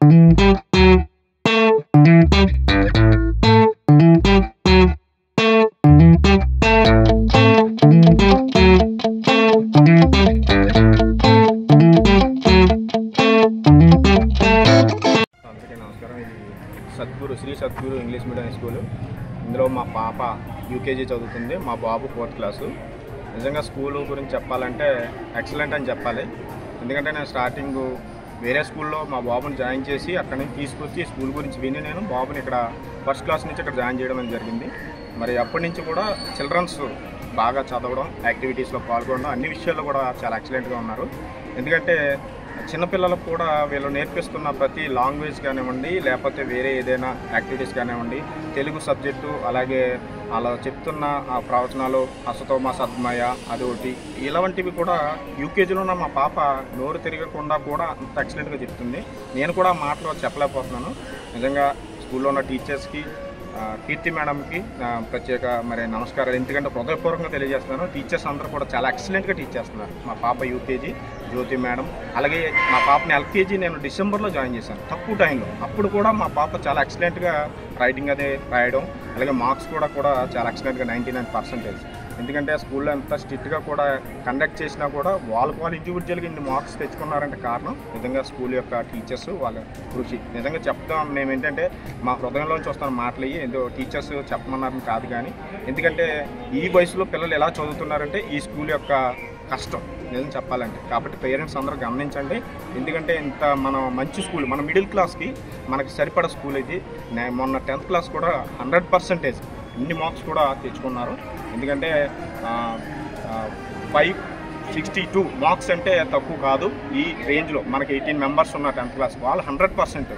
Sadhguru Shri Sadguru English medium school. ఇందులో మా పాప యూకేజీ చదువుతుంది, మా బాబు 4th క్లాసు. నిజంగా స్కూలు గురించి చెప్పాలంటే ఎక్సలెంట్ అని చెప్పాలి. ఎందుకంటే నేను స్టార్టింగ్ వేరే స్కూల్లో మా బాబుని జాయిన్ చేసి అక్కడి నుంచి తీసుకొచ్చి స్కూల్ గురించి విని నేను బాబుని ఇక్కడ 1st క్లాస్ నుంచి ఇక్కడ జాయిన్ చేయడం అని జరిగింది. మరి అప్పటి నుంచి కూడా చిల్డ్రన్స్ బాగా చదవడం, యాక్టివిటీస్లో పాల్గొనడం, అన్ని విషయాల్లో కూడా చాలా ఎక్సలెంట్గా ఉన్నారు. ఎందుకంటే చిన్నపిల్లలకు కూడా వీళ్ళు నేర్పిస్తున్న ప్రతి లాంగ్వేజ్ కానివ్వండి, లేకపోతే వేరే ఏదైనా యాక్టివిటీస్ కానివ్వండి, తెలుగు సబ్జెక్టు, అలాగే అలా చెప్తున్న ఆ ప్రవచనాలు, అసతోమ సద్మయ అదొకటి, ఇలాంటివి కూడా యూకేజీలో ఉన్న మా పాప నోరు తిరగకుండా కూడా అంత ఎక్సలెంట్గా చెప్తుంది. నేను కూడా మాటలు చెప్పలేకపోతున్నాను. నిజంగా స్కూల్లో ఉన్న టీచర్స్కి, కీర్తి మేడంకి ప్రత్యేక నమస్కారాలు. ఎందుకంటే హృదయపూర్వకంగా తెలియజేస్తున్నాను. టీచర్స్ అందరూ కూడా చాలా ఎక్సలెంట్గా టీచ్ చేస్తున్నారు. మా పాప యూకేజీ జ్యోతి మేడం, అలాగే మా పాపని ఎల్కేజీ నేను డిసెంబర్లో జాయిన్ చేశాను, తక్కువ టైంలో. అప్పుడు కూడా మా పాప చాలా ఎక్సలెంట్గా రైటింగ్ అదే రాయడం, అలాగే మార్క్స్ కూడా చాలా ఎక్సలెంట్గా 99%. ఎందుకంటే స్కూల్లో ఎంత స్ట్రిక్ట్గా కూడా కండక్ట్ చేసినా కూడా వాళ్ళు ఇండివిజువల్గా ఇన్ని మార్క్స్ తెచ్చుకున్నారంటే కారణం నిజంగా స్కూల్ యొక్క టీచర్స్ వాళ్ళ కృషి. నిజంగా చెప్తాం మేము ఏంటంటే మా హృదయంలోంచి వస్తున్న మాటలు ఏదో టీచర్స్ చెప్పమన్నారని కాదు, కానీ ఎందుకంటే ఈ వయసులో పిల్లలు ఎలా చదువుతున్నారంటే ఈ స్కూల్ యొక్క కష్టం నిజం చెప్పాలంటే. కాబట్టి పేరెంట్స్ అందరూ గమనించండి. ఎందుకంటే ఇంత మనం మంచి స్కూల్, మన మిడిల్ క్లాస్కి మనకి సరిపడ స్కూల్ ఇది. మొన్న 10th క్లాస్ కూడా 100% ఇన్ని మార్క్స్ కూడా తెచ్చుకున్నారు. ఎందుకంటే 562 మార్క్స్ అంటే తక్కువ కాదు. ఈ రేంజ్లో మనకి 18 మెంబర్స్ ఉన్న 10th క్లాస్ వాళ్ళు 100%,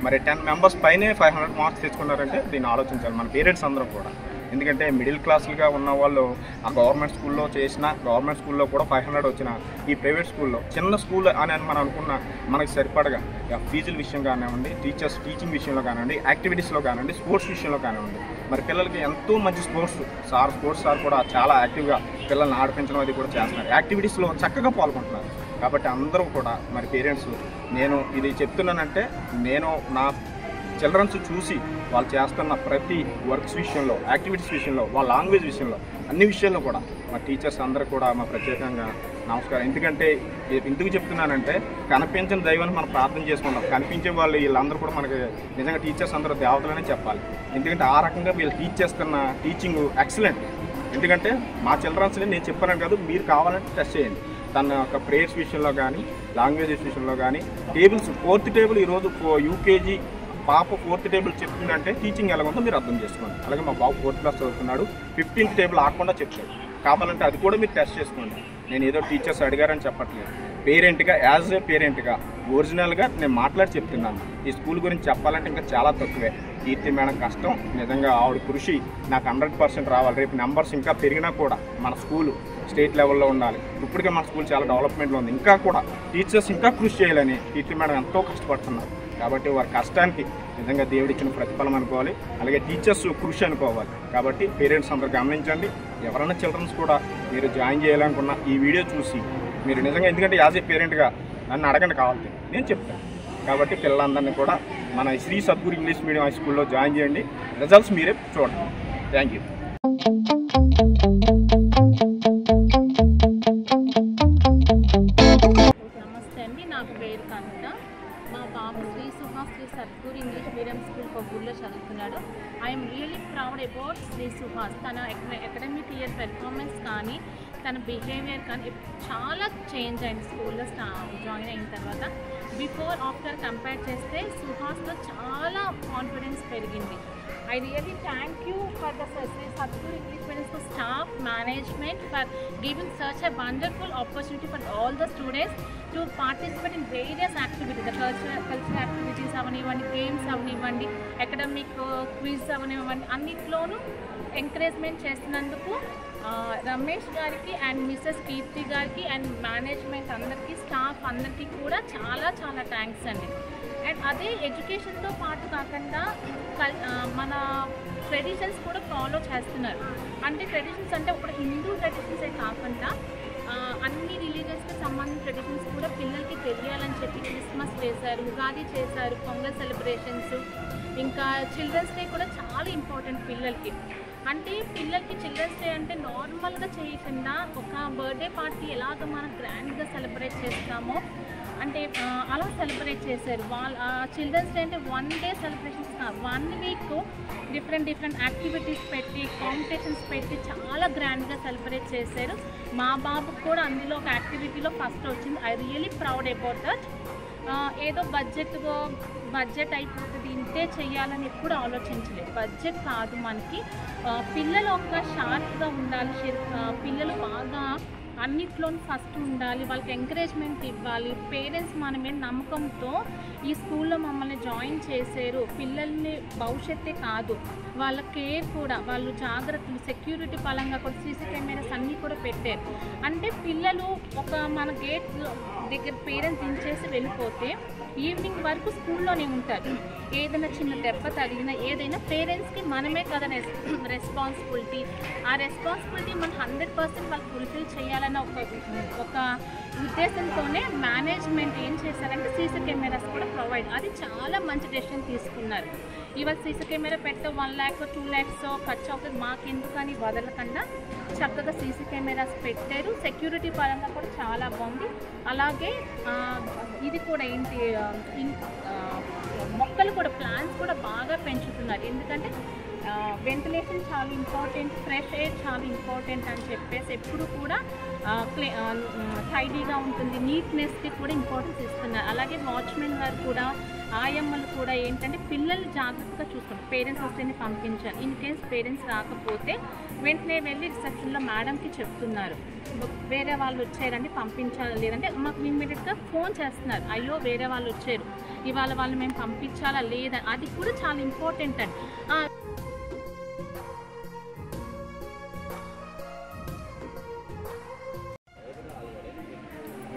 మరి 10 మెంబర్స్ పైనే 500 మార్క్స్ తెచ్చుకున్నారంటే దీన్ని ఆలోచించాలి మన పేరెంట్స్ అందరూ కూడా. ఎందుకంటే మిడిల్ క్లాస్లుగా ఉన్న వాళ్ళు ఆ గవర్నమెంట్ స్కూల్లో చేసిన, గవర్నమెంట్ స్కూల్లో కూడా 500 వచ్చిన, ఈ ప్రైవేట్ స్కూల్లో చిన్న స్కూల్ అని మనం అనుకున్న మనకి సరిపడగా ఫీజుల విషయం కానివ్వండి, టీచర్స్ టీచింగ్ విషయంలో కానివ్వండి, యాక్టివిటీస్లో కానివ్వండి, స్పోర్ట్స్ విషయంలో కానివ్వండి, మరి పిల్లలకి ఎంతో మంచి స్పోర్ట్స్ సార్ కూడా చాలా యాక్టివ్గా పిల్లల్ని ఆడిపించడం అది కూడా చేస్తున్నారు. యాక్టివిటీస్లో చక్కగా పాల్గొంటున్నారు. కాబట్టి అందరూ కూడా మరి పేరెంట్స్, నేను ఇది చెప్తున్నానంటే నేను నా చిల్డ్రన్స్ చూసి వాళ్ళు చేస్తున్న ప్రతి వర్క్స్ విషయంలో, యాక్టివిటీస్ విషయంలో, వాళ్ళ లాంగ్వేజ్ విషయంలో, అన్ని విషయాల్లో కూడా మా టీచర్స్ అందరూ కూడా మా ప్రత్యేకంగా నమస్కారం. ఎందుకంటే ఎందుకు చెప్తున్నానంటే కనిపించిన దైవాన్ని మనం ప్రార్థన చేసుకుంటాం, కనిపించే వాళ్ళు వీళ్ళందరూ కూడా మనకి నిజంగా టీచర్స్ అందరూ దేవతలనే చెప్పాలి. ఎందుకంటే ఆ రకంగా వీళ్ళు టీచ్ చేస్తున్న టీచింగ్ ఎక్సలెంట్. ఎందుకంటే మా చిల్డ్రన్స్ని నేను చెప్పాను కాదు, మీరు కావాలంటే టెస్ట్ చేయండి. తన యొక్క ప్రేయర్స్ విషయంలో కానీ, లాంగ్వేజెస్ విషయంలో కానీ, టేబుల్స్ 4th టేబుల్ ఈరోజు యూకేజీ పాప 4th టేబుల్ చెప్తుందంటే టీచింగ్ ఎలా ఉందో మీరు అర్థం చేసుకోండి. అలాగే మా బాబు 4th క్లాస్ చదువుతున్నాడు, 15th టేబుల్ ఆకుండా చెప్తాడు. కావాలంటే అది కూడా మీరు టెస్ట్ చేసుకోండి. నేను ఏదో టీచర్స్ అడిగారని చెప్పట్లేదు, పేరెంట్గా యాజ్ ఏ పేరెంట్గా ఒరిజినల్గా నేను మాట్లాడి చెప్తున్నాను. ఈ స్కూల్ గురించి చెప్పాలంటే ఇంకా చాలా తక్కువే. కీర్తి మేడం కష్టం, నిజంగా ఆవిడ కృషి నాకు 100% రావాలి. రేపు నెంబర్స్ ఇంకా పెరిగినా కూడా మన స్కూలు స్టేట్ లెవెల్లో ఉండాలి. ఇప్పటికే మన స్కూల్ చాలా డెవలప్మెంట్లో ఉంది. ఇంకా కూడా టీచర్స్ ఇంకా కృషి చేయాలని కీర్తి మేడం ఎంతో కష్టపడుతున్నారు. కాబట్టి వారి కష్టానికి నిజంగా దేవుడిచ్చిన ప్రతిఫలం అనుకోవాలి, అలాగే టీచర్స్ కృషి అనుకోవాలి. కాబట్టి పేరెంట్స్ అందరూ గమనించండి. ఎవరైనా చిల్డ్రన్స్ కూడా మీరు జాయిన్ చేయాలనుకున్న ఈ వీడియో చూసి మీరు నిజంగా, ఎందుకంటే యాజ్ ఏ పేరెంట్గా నన్ను అడగండి కావాలి, నేను చెప్తాను. కాబట్టి పిల్లలందరినీ కూడా మన Shri Sadguru English medium high స్కూల్లో జాయిన్ చేయండి. రిజల్ట్స్ మీరే చూడండి. Thank you. నమస్తే అండి, నాకు పేరు కవిత. మా బాబు Shri Sadguru English medium school కొవ్వూరులో చదువుతున్నాడు. I'm really proud about Shri Suhas. తన అకాడమిక్ ఇయర్ పెర్ఫార్మెన్స్ కానీ, తన బిహేవియర్ కానీ చాలా చేంజ్ అయింది స్కూల్లో జాయిన్ అయిన తర్వాత. బిఫోర్ ఆఫ్టర్ కంపేర్ చేస్తే సుహాస్లో చాలా కాన్ఫిడెన్స్ పెరిగింది. I really thank you for the Sri Sadguru English Medium School staff, management for giving such a wonderful opportunity for all the students to participate in various activities, the cultural activities avanivanడి, games avanivanడి, academic quiz avanivanడి, అన్నిట్లోనూ encouragement చేస్తున్నందుకు రమేష్ గారికి and missus కీర్తి గారికి and management అందరికీ, staff అందరికీ కూడా చాలా చాలా thanks అండి. అండ్ అదే ఎడ్యుకేషన్తో పాటు కాకుండా మన ట్రెడిషన్స్ కూడా ఫాలో చేస్తున్నారు. అంటే ట్రెడిషన్స్ అంటే ఒక హిందూ ట్రెడిషన్సే కాకుండా అన్ని రిలీజియస్కి సంబంధించిన ట్రెడిషన్స్ కూడా పిల్లలకి తెలియాలని చెప్పి క్రిస్మస్ చేశారు, ఉగాది చేశారు, పొంగల్ సెలబ్రేషన్స్, ఇంకా చిల్డ్రన్స్ డే కూడా చాలా ఇంపార్టెంట్ పిల్లలకి. అంటే పిల్లలకి చిల్డ్రన్స్ డే అంటే నార్మల్గా చేయకుండా ఒక బర్త్డే పార్టీ ఎలాగ మనం గ్రాండ్గా సెలబ్రేట్ చేస్తామో అంటే అలా సెలబ్రేట్ చేశారు. చిల్డ్రన్స్ డే అంటే 1 డే సెలబ్రేషన్స్ కాదు, 1 వీక్ డిఫరెంట్ యాక్టివిటీస్ పెట్టి కాంపిటీషన్స్ పెట్టి చాలా గ్రాండ్గా సెలబ్రేట్ చేశారు. మా బాబుకు కూడా అందులో ఒక యాక్టివిటీలో ఫస్ట్ వచ్చింది. I really proud about that. ఏదో బడ్జెట్ అయిపోతుంది ఇంతే చేయాలని ఎప్పుడు ఆలోచించలేదు. బడ్జెట్ కాదు మనకి, పిల్లలు ఒక షార్ప్గా ఉండాలి, పిల్లలు బాగా అన్నిట్లోనూ ఫస్ట్ ఉండాలి, వాళ్ళకి ఎంకరేజ్మెంట్ ఇవ్వాలి. పేరెంట్స్ మన మీద నమ్మకంతో ఈ స్కూల్లో మమ్మల్ని జాయిన్ చేశారు. పిల్లల్ని భవిష్యత్తే కాదు వాళ్ళ కేర్ కూడా, వాళ్ళు జాగ్రత్తలు సెక్యూరిటీ పరంగా కూడా సీసీ కెమెరాస్ అన్నీ కూడా పెట్టారు. అంటే పిల్లలు ఒక మన గేట్ దగ్గర పేరెంట్స్ దించేసి వెళ్ళిపోతే ఈవినింగ్ వరకు స్కూల్లోనే ఉంటారు. ఏదైనా చిన్న దెబ్బ తగిలినా ఏదైనా పేరెంట్స్కి మనమే కదా రెస్పాన్సిబిలిటీ. ఆ రెస్పాన్సిబిలిటీ మనం 100% వాళ్ళు ఫుల్ఫిల్ చేయాలన్న ఒక ఉద్దేశంతోనే మేనేజ్మెంట్ ఏం చేశారంటే సీసీ కెమెరాస్ కూడా ప్రొవైడ్, అది చాలా మంచి డెసిషన్ తీసుకున్నారు. ఇవాళ సీసీ కెమెరా పెట్ట 1 lakh 2 lakhs ఖర్చు అవుతుంది మాకెందుకని వదలకుండా చక్కగా సీసీ కెమెరాస్ పెట్టారు. సెక్యూరిటీ పరంగా కూడా చాలా బాగుంది. అలాగే ఇది కూడా ఏంటి మొక్కలు కూడా ప్లాంట్స్ కూడా బాగా పెంచుతున్నారు. ఎందుకంటే వెంటిలేషన్ చాలా ఇంపార్టెంట్, ఫ్రెష్ ఎయిర్ చాలా ఇంపార్టెంట్ అని చెప్పేసి ఎప్పుడు కూడా టైడీగా ఉంటుంది, నీట్నెస్కి కూడా ఇంపార్టెన్స్ ఇస్తున్నారు. అలాగే వాచ్మెన్ గారు కూడా ఆయమ్మలు కూడా ఏంటంటే పిల్లల్ని జాగ్రత్తగా చూసుకోండి. పేరెంట్స్ వస్తేనే పంపించాలి. ఇన్ కేస్ పేరెంట్స్ రాకపోతే వెంటనే వెళ్ళి రిసెప్షన్లో మేడంకి చెప్తున్నారు, వేరే వాళ్ళు వచ్చారండి పంపించాలి, లేదంటే మాకు ఇమ్మీడియట్గా ఫోన్ చేస్తున్నారు, అయ్యో వేరే వాళ్ళు వచ్చారు ఇవాళ వాళ్ళు మేము పంపించాలా లేదా, అది కూడా చాలా ఇంపార్టెంట్ అండి.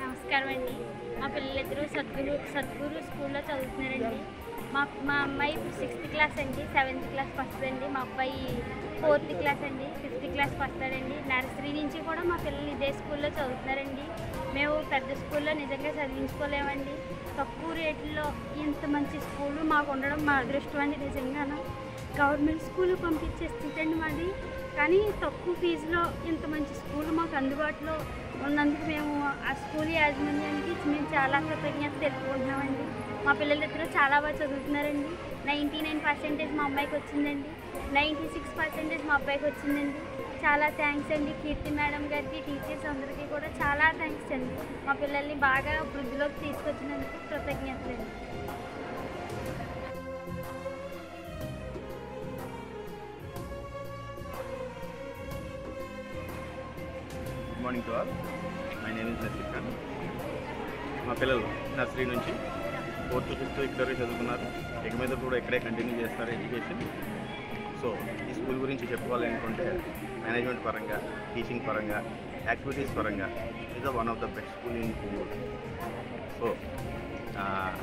నమస్కారం అండి. మా పిల్లలిద్దరూ సద్గురు స్కూల్లో చదువుతున్నారండి. మా అమ్మాయి 6th క్లాస్ అండి, 7th క్లాస్కి వస్తుందండి. మా అబ్బాయి 4th క్లాస్ అండి, 5th క్లాస్కి వస్తాడండి. నర్సరీ నుంచి కూడా మా పిల్లలు ఇదే స్కూల్లో చదువుతున్నారండి. మేము పెద్ద స్కూల్లో నిజంగా చదివించుకోలేమండి. తక్కువ రేట్లో ఇంత మంచి స్కూలు మాకు ఉండడం మా అదృష్టం అండి. నిజంగాను గవర్నమెంట్ స్కూల్ పంపించే స్థితి అండి మాది, కానీ తక్కువ ఫీజులో ఇంత మంచి స్కూల్ మాకు అందుబాటులో ఉన్నందుకు మేము ఆ స్కూల్ యాజమాన్యానికి మేము చాలా కృతజ్ఞత తెలుపుకుంటున్నామండి. మా పిల్లలిద్దరూ చాలా బాగా చదువుతున్నారండి. 99% మా అమ్మాయికి వచ్చిందండి, 96% మా అబ్బాయికి వచ్చిందండి. చాలా థ్యాంక్స్ అండి కీర్తి మేడం గారికి, టీచర్స్ అందరికీ కూడా చాలా థ్యాంక్స్ అండి. మా పిల్లల్ని బాగా వృద్ధిలోకి తీసుకొచ్చినందుకు కృతజ్ఞతలండి. Good morning to all. My name is Naseer Khan. మా పిల్లలు నర్సరీ నుంచి 4th to 5th ఇక్కడే చదువుకున్నారు. ఇక మీద కూడా ఇక్కడే కంటిన్యూ చేస్తారు ఎడ్యుకేషన్. సో ఈ స్కూల్ గురించి చెప్పుకోవాలి అనుకుంటే మేనేజ్మెంట్ పరంగా, టీచింగ్ పరంగా, యాక్టివిటీస్ పరంగా is one of the best school in Punguru. So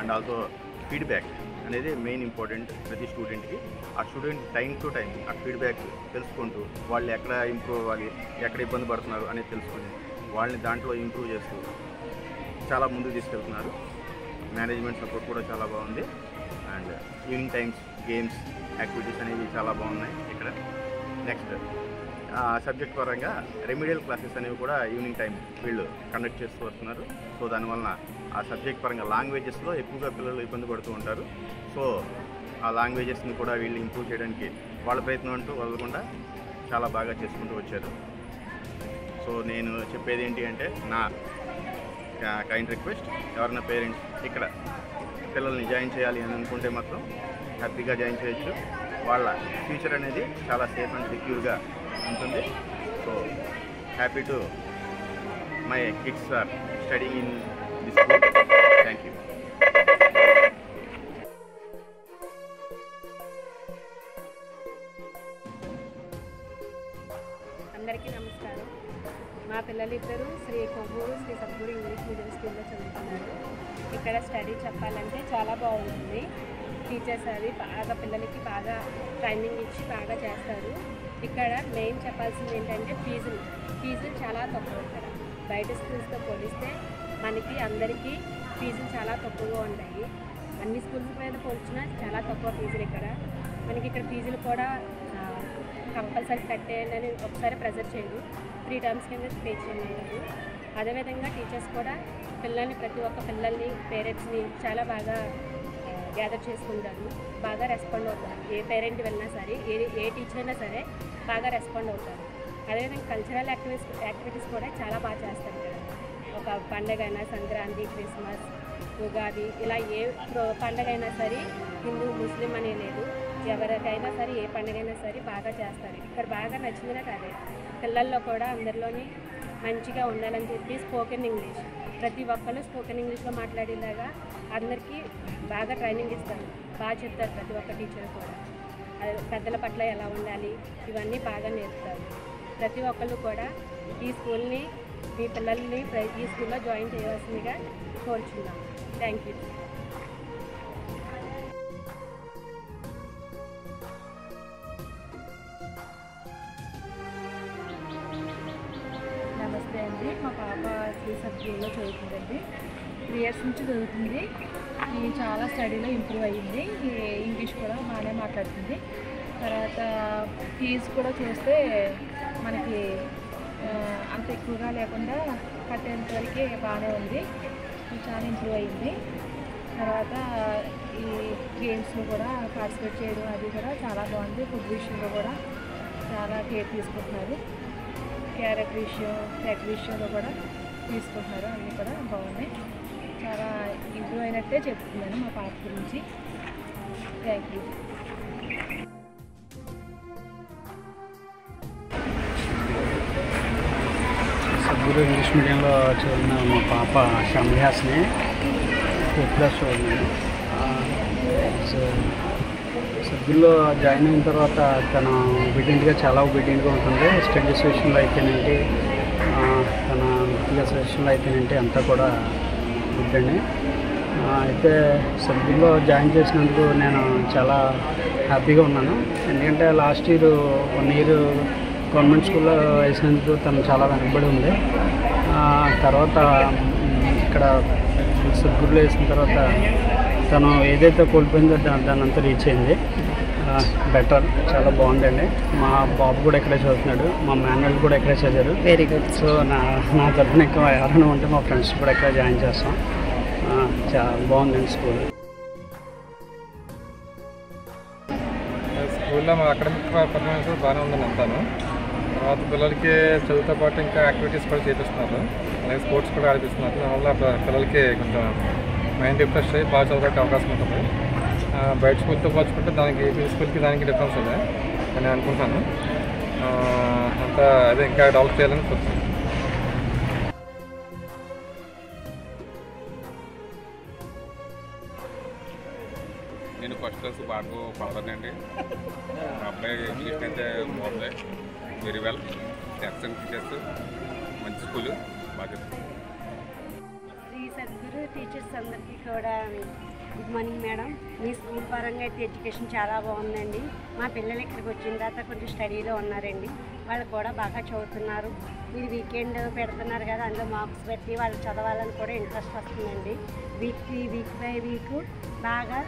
and also feedback అనేది మెయిన్ ఇంపార్టెంట్ ప్రతి స్టూడెంట్కి. ఆ స్టూడెంట్ టైం టు టైం ఆ ఫీడ్బ్యాక్ తెలుసుకుంటూ వాళ్ళు ఎక్కడ ఇంప్రూవ్ అవ్వాలి, ఎక్కడ ఇబ్బంది పడుతున్నారు అనేది తెలుసుకొని వాళ్ళని దాంట్లో ఇంప్రూవ్ చేస్తూ చాలా ముందుకు తీసుకెళ్తున్నారు. మేనేజ్మెంట్ సపోర్ట్ కూడా చాలా బాగుంది. And evening times games activities అనేవి చాలా బాగున్నాయి ఇక్కడ. నెక్స్ట్ సబ్జెక్ట్ పరంగా రెమిడియల్ క్లాసెస్ అనేవి కూడా ఈవినింగ్ టైం వీళ్ళు కండక్ట్ చేస్తూ వస్తున్నారు. సో దానివలన ఆ సబ్జెక్ట్ పరంగా లాంగ్వేజెస్లో ఎక్కువగా పిల్లలు ఇబ్బంది పడుతూ ఉంటారు. సో ఆ లాంగ్వేజెస్ని కూడా వీళ్ళు ఇంప్రూవ్ చేయడానికి వాళ్ళ ప్రయత్నం అంటూ వదలకుండా చాలా బాగా చేసుకుంటూ వచ్చారు. సో నేను చెప్పేది ఏంటి అంటే నా కైండ్ రిక్వెస్ట్, ఎవరైనా పేరెంట్స్ ఇక్కడ పిల్లల్ని జాయిన్ చేయాలి అని అనుకుంటే మాత్రం హ్యాపీగా జాయిన్ చేయొచ్చు. వాళ్ళ ఫ్యూచర్ అనేది చాలా సేఫ్ అండ్ సెక్యూర్గా ఉంటుంది. So happy to my kids are studying in this school. Thank you. అందరికీ నమస్కారం. మా పిల్లలిద్దరూ శ్రీ సద్గురు ఇంగ్లీష్ మీడియం స్కూల్లో చదువుతున్నారు. ఇక్కడ స్టడీ చెప్పాలంటే చాలా బాగుంటుంది. టీచర్స్ అది బాగా పిల్లలకి బాగా ట్రైనింగ్ ఇచ్చి బాగా చేస్తారు. ఇక్కడ మెయిన్ చెప్పాల్సింది ఏంటంటే ఫీజులు చాలా తక్కువ ఇక్కడ. బయట స్కూల్స్తో పోలిస్తే మనకి అందరికీ ఫీజులు చాలా తక్కువగా ఉంటాయి. అన్ని స్కూల్స్ మీద పోల్చినా చాలా తక్కువ ఫీజులు ఇక్కడ. మనకి ఇక్కడ ఫీజులు కూడా కంపల్సరీ కట్టేయండి అని ఒకసారి ప్రెజర్ చేయదు, 3 టర్మ్స్ కింద పే చేయమంటారు. అదేవిధంగా టీచర్స్ కూడా పిల్లల్ని, ప్రతి ఒక్క పిల్లల్ని, పేరెంట్స్ని చాలా బాగా గ్యాదర్ చేసుకుంటారు, బాగా రెస్పాండ్ అవుతారు. ఏ పేరెంట్ వెళ్ళినా సరే, ఏ టీచర్ అయినా సరే బాగా రెస్పాండ్ అవుతారు. అదేవిధంగా కల్చరల్ యాక్టివిటీస్ కూడా చాలా బాగా చేస్తారు ఇక్కడ. ఒక పండగ అయినా, సంక్రాంతి, క్రిస్మస్, ఉగాది, ఇలా ఏ పండగ అయినా సరే, హిందూ ముస్లిం అనే లేదు, ఎవరికైనా సరే ఏ పండుగ అయినా సరే బాగా చేస్తారు. ఇక్కడ బాగా నచ్చింది నాకు అదే. పిల్లల్లో కూడా అందరిలోని మంచిగా ఉండాలని చెప్పి స్పోకెన్ ఇంగ్లీష్, ప్రతి ఒక్కళ్ళు స్పోకెన్ ఇంగ్లీష్లో మాట్లాడేలాగా అందరికీ బాగా ట్రైనింగ్ ఇస్తారు, బాగా చెప్తారు ప్రతి ఒక్క టీచర్ కూడా. పెద్దల పట్ల ఎలా ఉండాలి ఇవన్నీ బాగా నేర్పుతారు. ప్రతి ఒక్కళ్ళు కూడా ఈ స్కూల్ని, మీ పిల్లల్ని ఈ స్కూల్లో జాయిన్ చేయవలసిందిగా కోరుచున్నాం. Thank you. నమస్తే అండి, మా పాప శ్రీ సద్గురులో చదువుతుందండి. 3 ఇయర్స్ నుంచి చదువుతుంది. చాలా స్టడీలో ఇంప్రూవ్ అయ్యింది. ఇంగ్లీష్ కూడా బాగానే మాట్లాడుతుంది. తర్వాత ఫీజు కూడా చూస్తే మనకి అంత ఎక్కువగా లేకుండా కట్టేంత వరకే బాగానే ఉంది. చాలా ఇంప్రూవ్ అయ్యింది. తర్వాత ఈ గేమ్స్లో కూడా పార్టిసిపేట్ చేయడం అది కూడా చాలా బాగుంది. ఫుడ్ విషయంలో కూడా చాలా కేర్ తీసుకుంటున్నారు. క్యారెట్ విషయం, ఎగ్ విషయంలో కూడా తీసుకుంటున్నారు. అన్నీ కూడా బాగున్నాయి. చాలా ఇంప్రూవ్ అయినట్టే చెప్తున్నాను మా పాప గురించి. Thank you. సద్గురు ఇంగ్లీష్ మీడియంలో చదివిన మా పాప షమ్యాస్ని 4th క్లాస్ చదివినాను. సద్గురులో జాయిన్ అయిన తర్వాత తను చాలా ఒబీడియంట్గా ఉంటుంది. స్టడీస్ విషయంలో అయితేనేంటి, తన వ్యక్తిగత విషయంలో అయితేనేంటి అంతా కూడా గుడ్ అండి. అయితే సద్గురులో జాయిన్ చేసినందుకు నేను చాలా హ్యాపీగా ఉన్నాను. ఎందుకంటే లాస్ట్ ఇయర్ 1 ఇయర్ గవర్నమెంట్ స్కూల్లో వేసినందుకు తను చాలా వెనకబడి ఉంది. తర్వాత ఇక్కడ సద్గురులో వేసిన తర్వాత తను ఏదైతే కోల్పోయిందో దాన్ని అంతా రీచ్ అయింది. బెటర్, చాలా బాగుందండి. మా బాబు కూడా ఇక్కడే చదువుతున్నాడు, మా మేనల్ కూడా ఇక్కడే చదివారు. Very good. సో నా తరఫున ఎక్కువ ఎవరైనా ఉంటే మా ఫ్రెండ్స్ కూడా ఇక్కడ జాయిన్ చేస్తాం. చాలా బాగుందండి స్కూల్. స్కూల్లో మా అకాడమిక్ పర్ఫార్మెన్స్ బాగానే ఉందని అంటాను. తర్వాత పిల్లలకి చదువుతో పాటు ఇంకా యాక్టివిటీస్ కూడా చేపిస్తున్నారు, అలాగే స్పోర్ట్స్ కూడా ఆడిపిస్తున్నారు. దానివల్ల పిల్లలకి కొంచెం మైండ్ రిఫ్రెష్ అయ్యి బాగా చదవడానికి అవకాశం ఉంటుంది. బయట స్కూల్తో పోల్చుకుంటే దానికి ఈ స్కూల్కి దానికి డిఫరెన్స్ ఉంది అని అనుకుంటున్నాను. అంతా అదే ఇంకా డెవలప్ చేయాలని కోరుతున్నాను. నేను ఫస్ట్ క్లాస్ బాగా పడతానండి. అబ్బాయి ఇంగ్లీష్ అయితే బాగుంది, వెరీ వెల్. ఎక్సలెంట్ టీచర్స్, మంచి స్కూల్, బాగా. శ్రీ సద్గురు టీచర్స్ అందరికీ కూడా గుడ్ మార్నింగ్ మేడం. మీ స్కూల్ పరంగా అయితే ఎడ్యుకేషన్ చాలా బాగుందండి. మా పిల్లలు ఇక్కడికి వచ్చిన తర్వాత కొంచెం స్టడీలో ఉన్నారండి, వాళ్ళు కూడా బాగా చదువుతున్నారు. మీరు వీకెండ్ పెడుతున్నారు కదా, అందులో మార్క్స్ పెట్టి వాళ్ళు చదవాలని కూడా ఇంట్రెస్ట్ వస్తుందండి. వీక్ బై వీక్ బాగా